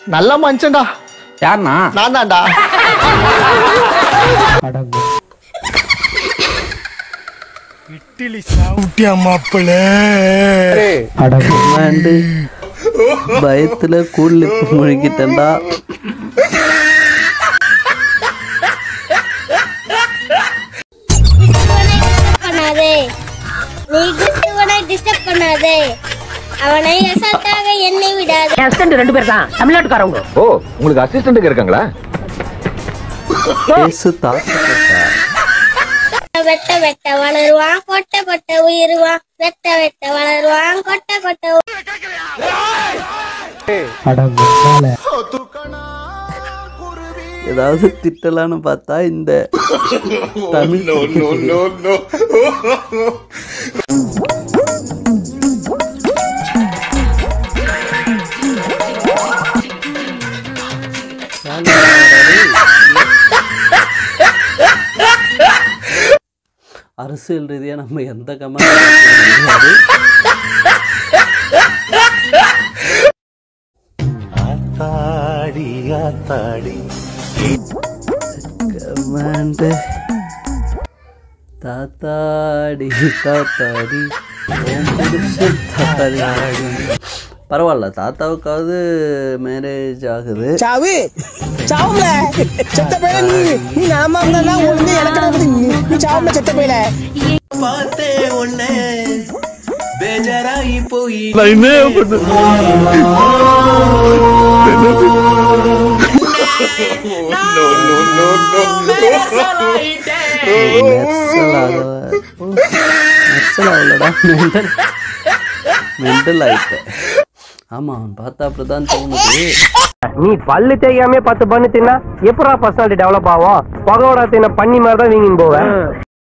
நல்ல மனுஷன்டா. யாருண்ணா? நான் தான்டா. இட்லி சாப்பிட்டியா மாப்பிள்ள? பயத்துல கூழ்ல முழுகிட்டா. அவனை அசால்ட்டாக என்னை விடாதே. அசிஸ்டன்ட் 2 பேர் தான், தமிழ்நாட்டுக்காரங்க. ஓ, உங்களுக்கு அசிஸ்டன்ட் இருக்காங்களா? பேசு தாத்தா. வெட்ட வெட்ட வளருவான், கொட்ட கொட்ட உயிருவான். வெட்ட வெட்ட வளருவான், கொட்ட கொட்ட. ஏதாவது திட்டலான்னு பார்த்தா இந்த தமிழ் அரசியல் ரீதியா நம்ம எந்த கமெண்ட் கமெண்ட் தாத்தாடி தாத்தாடி பரவாயில்ல, தாத்தாவுக்காவது மேரேஜ் ஆகுது. சாவு சாவுல செத்த பையல நீ நாம இருந்தா ஒண்ணு எனக்கு நீ சாவுல செத்த பையல பாத்தே ஒண்ணே பேஜாராயி போய் நான் என்ன பண்ண? மெண்டல் ஆயிட்டேன். ஆமா, அவன் பார்த்தா அப்படிதான் தோணுது. நீ பல்லு தேய்க்காமே 10 பண்ணு தின்னா எப்படா பர்சனாலிட்டி டெவலப் ஆகும்? பகோடா தின்ன பண்ணி மாதிரி தான் வீங்கின்னு போவேன்.